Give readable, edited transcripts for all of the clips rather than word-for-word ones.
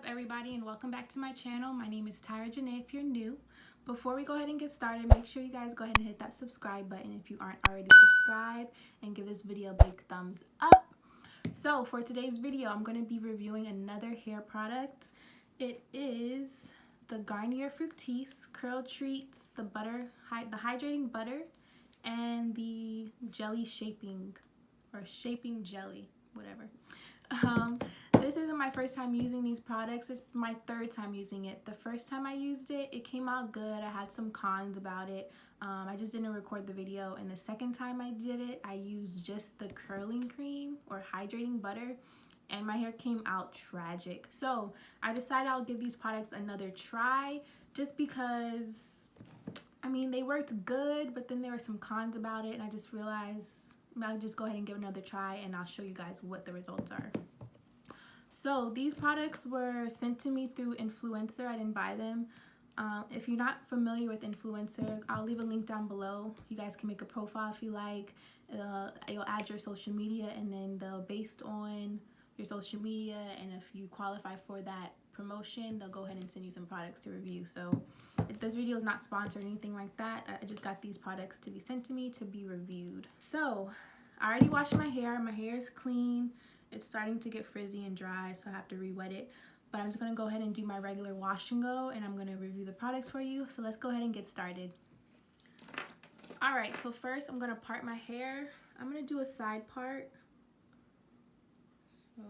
everybody, and welcome back to my channel. My name is Tyra Janae if you're new. Before we go ahead and get started, make sure you guys go ahead and hit that subscribe button if you aren't already subscribed, and give this video a big thumbs up. So for today's video, I'm going to be reviewing another hair product. It is the Garnier Fructis Curl Treats, the hydrating butter, and the jelly shaping jelly, whatever. This isn't my first time using these products. It's my third time using it. The first time I used it, it came out good. I had some cons about it. I just didn't record the video. And the second time I did it, I used just the curling cream or hydrating butter, and my hair came out tragic. So I decided I'll give these products another try, just because, I mean, they worked good, but then there were some cons about it, and I just realized I'll just go ahead and give it another try, and I'll show you guys what the results are. So these products were sent to me through Influencer. I didn't buy them. If you're not familiar with Influencer, I'll leave a link down below. You guys can make a profile if you like. You'll add your social media, and then based on your social media, and if you qualify for that promotion, they'll go ahead and send you some products to review. So if this video is not sponsored or anything like that, I just got these products to be sent to me to be reviewed. So I already washed my hair. My hair is clean. It's starting to get frizzy and dry, so I have to re-wet it. But I'm just going to go ahead and do my regular wash and go, and I'm going to review the products for you. So let's go ahead and get started. Alright, so first I'm going to part my hair. I'm going to do a side part. So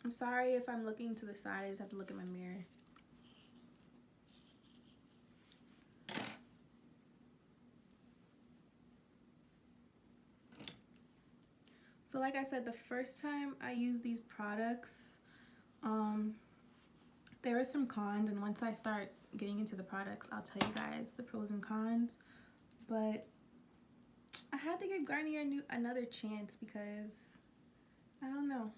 I'm sorry if I'm looking to the side. I just have to look at my mirror. So like I said, the first time I used these products, there were some cons, and once I start getting into the products, I'll tell you guys the pros and cons. But I had to give Garnier another chance because, I don't know,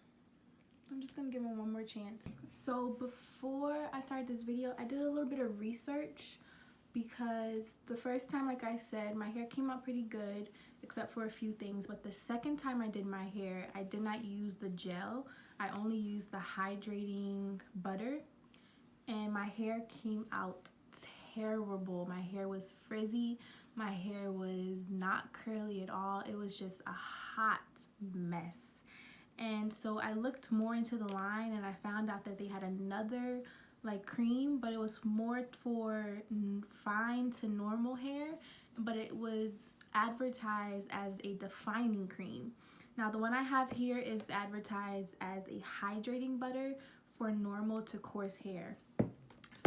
I'm just gonna give them one more chance. So before I started this video, I did a little bit of research, because the first time, like I said, my hair came out pretty good except for a few things. But the second time I did my hair, I did not use the gel. I only used the hydrating butter, and my hair came out terrible. My hair was frizzy. My hair was not curly at all. It was just a hot mess. And so I looked more into the line, and I found out that they had another cream, but it was more for fine to normal hair, but it was advertised as a defining cream. Now the one I have here is advertised as a hydrating butter for normal to coarse hair.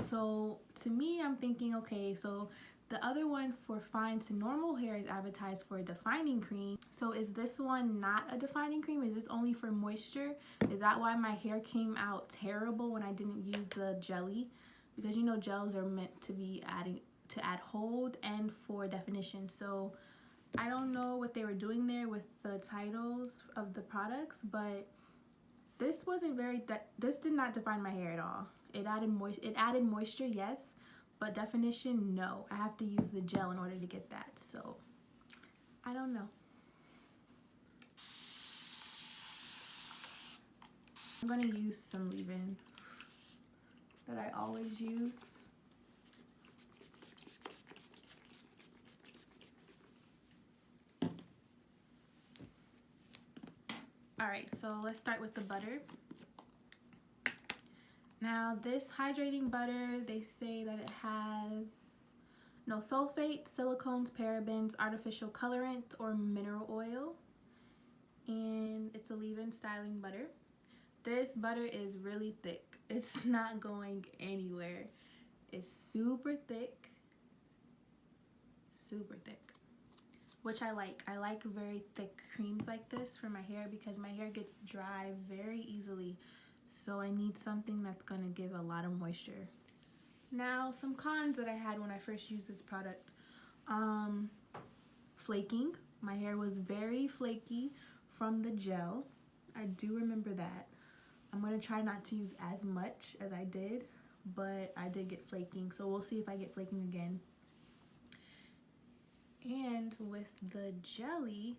So to me, I'm thinking, okay, so the other one for fine to normal hair is advertised for a defining cream. So is this one not a defining cream? Is this only for moisture? Is that why my hair came out terrible when I didn't use the jelly? Because you know gels are meant to be add hold and for definition. So I don't know what they were doing there with the titles of the products, but this wasn't this did not define my hair at all. It added moisture, yes. But definition, no. I have to use the gel in order to get that. So, I don't know. I'm going to use some leave-in that I always use. Alright, so let's start with the butter. Now this hydrating butter, they say that it has no sulfate, silicones, parabens, artificial colorant, or mineral oil. And it's a leave-in styling butter. This butter is really thick. It's not going anywhere. It's super thick. Super thick. Which I like. I like very thick creams like this for my hair because my hair gets dry very easily. So I need something that's going to give a lot of moisture. Now, some cons that I had when I first used this product. Flaking. My hair was very flaky from the gel. I do remember that. I'm going to try not to use as much as I did, but I did get flaking. So we'll see if I get flaking again. And with the jelly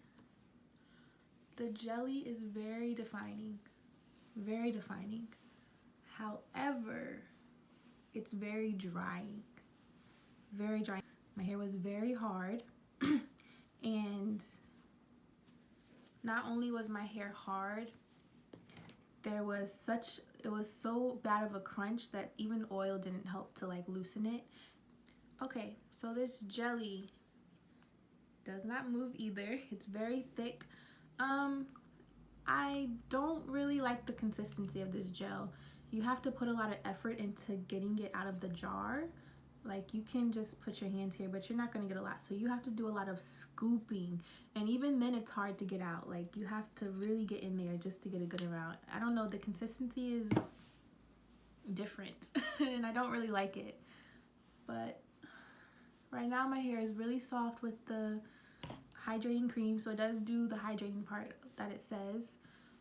is very defining. very defining. However, it's very drying, very dry. My hair was very hard and not only was my hair hard, it was so bad of a crunch that even oil didn't help to like loosen it. Okay, so this jelly does not move either. It's very thick. I don't really like the consistency of this gel. You have to put a lot of effort into getting it out of the jar. Like, you can just put your hands here, but you're not going to get a lot. So you have to do a lot of scooping. And even then, it's hard to get out. Like, you have to really get in there just to get a good amount. I don't know. The consistency is different. And I don't really like it. But right now, my hair is really soft with the hydrating cream. So it does do the hydrating part that it says.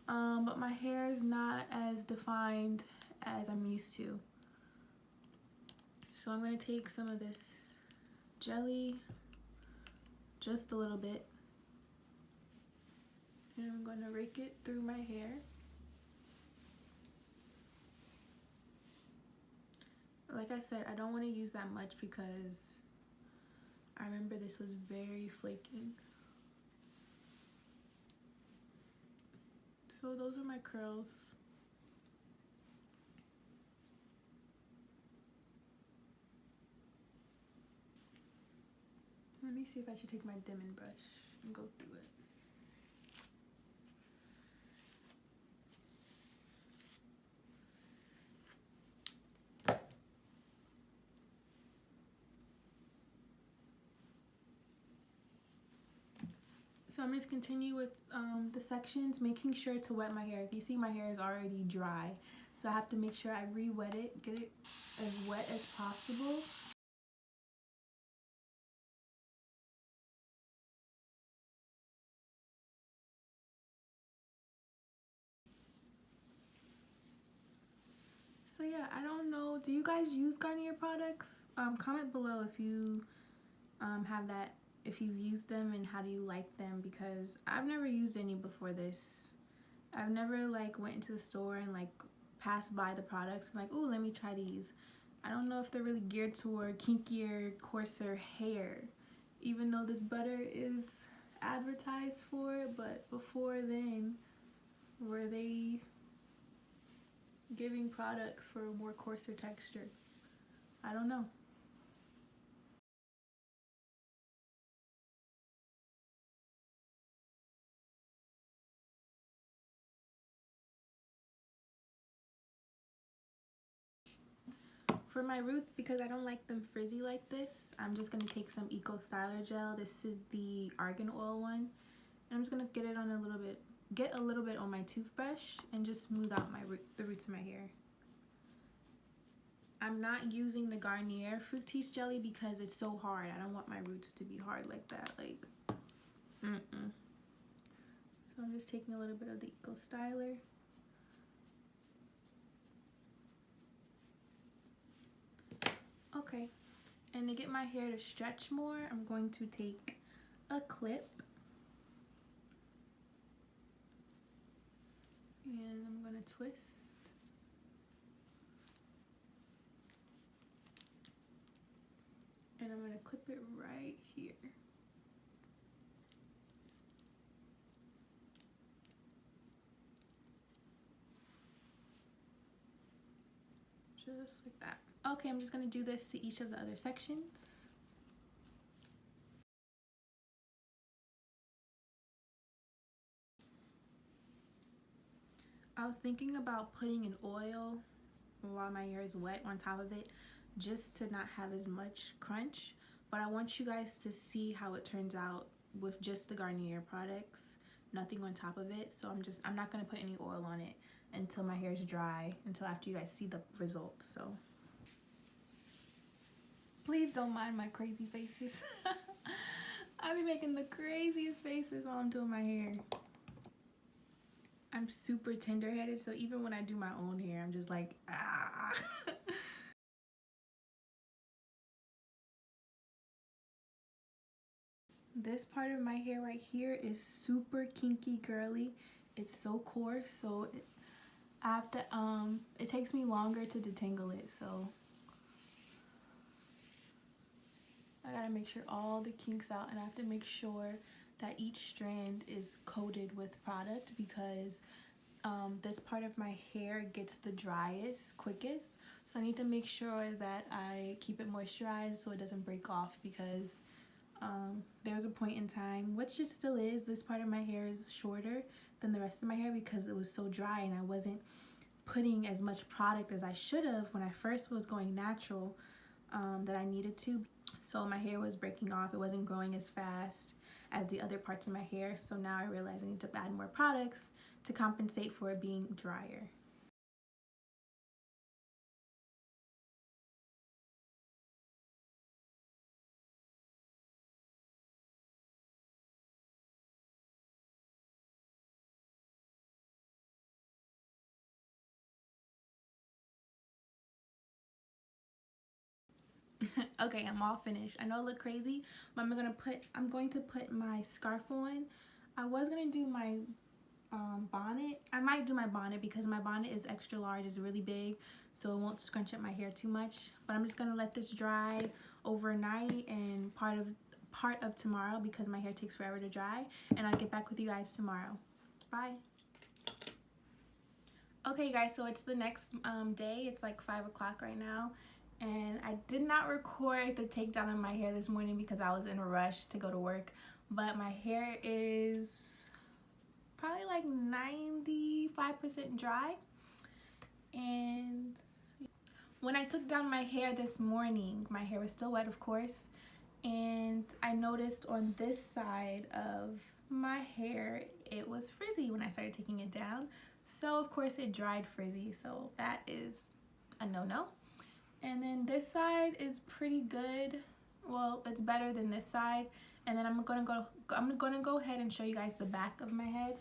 But my hair is not as defined as I'm used to. So I'm going to take some of this jelly, just a little bit, and I'm going to rake it through my hair. Like I said, I don't want to use that much because I remember this was very flaking. So those are my curls. Let me see if I should take my dimming brush and go through it. So I'm just continue with the sections, making sure to wet my hair. You see my hair is already dry, so I have to make sure I re-wet it, get it as wet as possible. So yeah, I don't know. Do you guys use Garnier products? Comment below if you have that, if you've used them and how do you like them, because I've never used any before this. I've never like went into the store and like passed by the products and like, ooh, let me try these. I don't know if they're really geared toward kinkier, coarser hair, even though this butter is advertised for it. But before then, were they giving products for a more coarser texture? I don't know. For my roots, because I don't like them frizzy like this, I'm just going to take some Eco Styler gel. This is the argan oil one. And I'm just going to get it on get a little bit on my toothbrush and just smooth out the roots of my hair. I'm not using the Garnier Fructis jelly because it's so hard. I don't want my roots to be hard like that. Like, So I'm just taking a little bit of the Eco Styler. Okay, and to get my hair to stretch more, I'm going to take a clip and I'm going to twist. And I'm going to clip it right here. Just like that. Okay, I'm just going to do this to each of the other sections. I was thinking about putting an oil while my hair is wet on top of it, just to not have as much crunch, but I want you guys to see how it turns out with just the Garnier products, nothing on top of it. So I'm not going to put any oil on it until my hair is dry, until after you guys see the results. So please don't mind my crazy faces. I be making the craziest faces while I'm doing my hair. I'm super tender-headed, so even when I do my own hair, I'm just like, ah. This part of my hair right here is super kinky curly. It's so coarse, so I have to, it takes me longer to detangle it, so I gotta make sure all the kinks out, and I have to make sure that each strand is coated with product because this part of my hair gets the driest quickest, so I need to make sure that I keep it moisturized so it doesn't break off because there was a point in time, which it still is, this part of my hair is shorter than the rest of my hair because it was so dry and I wasn't putting as much product as I should have when I first was going natural that I needed to. So my hair was breaking off, it wasn't growing as fast as the other parts of my hair, so now I realize I need to add more products to compensate for it being drier. Okay, I'm all finished. I know I look crazy, but I'm going to put my scarf on. I was gonna do my bonnet. I might do my bonnet because my bonnet is extra large, it's really big, so it won't scrunch up my hair too much. But I'm just gonna let this dry overnight and part of tomorrow because my hair takes forever to dry, and I'll get back with you guys tomorrow. Bye. Okay guys, so it's the next day. It's like 5 o'clock right now, and I did not record the takedown of my hair this morning because I was in a rush to go to work, but my hair is probably like 95% dry. And when I took down my hair this morning, my hair was still wet, of course, and I noticed on this side of my hair it was frizzy when I started taking it down. So of course it dried frizzy, so that is a no-no. And then this side is pretty good. Well, it's better than this side. And then I'm gonna go ahead and show you guys the back of my head.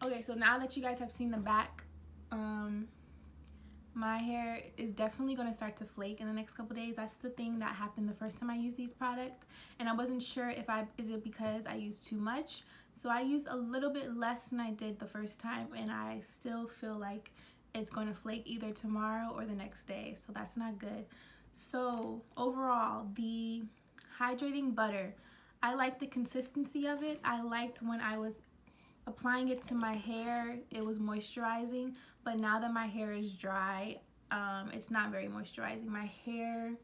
Okay, so now that you guys have seen the back, my hair is definitely going to start to flake in the next couple days. That's the thing that happened the first time I used these products, and I wasn't sure if is it because I used too much. So I used a little bit less than I did the first time, and I still feel like it's going to flake either tomorrow or the next day, so that's not good. So overall, the hydrating butter, I like the consistency of it. I liked when I was applying it to my hair, it was moisturizing, but now that my hair is dry, it's not very moisturizing. My hair,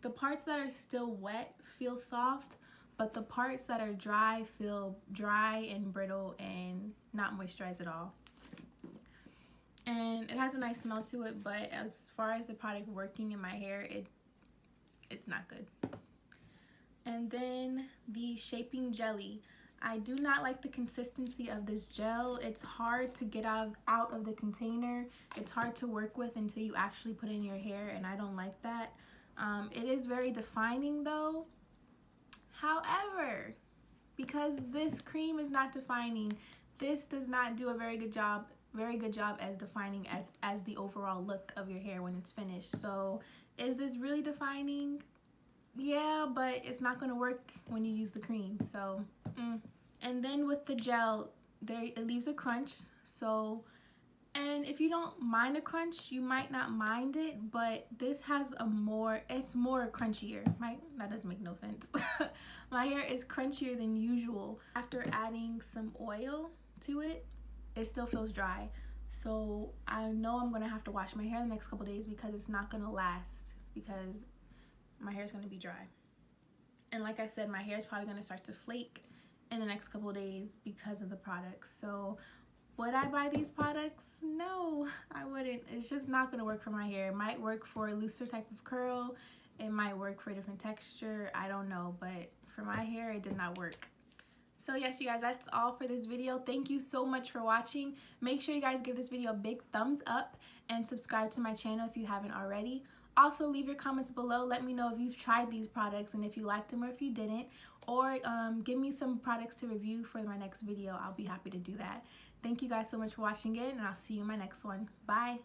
the parts that are still wet feel soft, but the parts that are dry feel dry and brittle and not moisturized at all. And it has a nice smell to it, but as far as the product working in my hair, it's not good. And then the shaping jelly. I do not like the consistency of this gel. It's hard to get out of the container. It's hard to work with until you actually put in your hair, and I don't like that. It is very defining though. However, because this cream is not defining, this does not do a very good job as defining as the overall look of your hair when it's finished. So is this really defining? Yeah, but it's not going to work when you use the cream. So and then with the gel, it leaves a crunch. So, and if you don't mind a crunch, you might not mind it, but this has it's more crunchier. That doesn't make no sense. My hair is crunchier than usual. After adding some oil to it, it still feels dry. So I know I'm gonna have to wash my hair the next couple days because it's not gonna last, because my hair is gonna be dry. And like I said, my hair is probably gonna start to flake in the next couple of days because of the products. So would I buy these products? No, I wouldn't. It's just not gonna work for my hair. It might work for a looser type of curl, it might work for a different texture, I don't know, but for my hair it did not work. So yes, you guys, that's all for this video. Thank you so much for watching. Make sure you guys give this video a big thumbs up and subscribe to my channel if you haven't already. Also, leave your comments below. Let me know if you've tried these products and if you liked them or if you didn't. Or give me some products to review for my next video. I'll be happy to do that. Thank you guys so much for watching it, and I'll see you in my next one. Bye.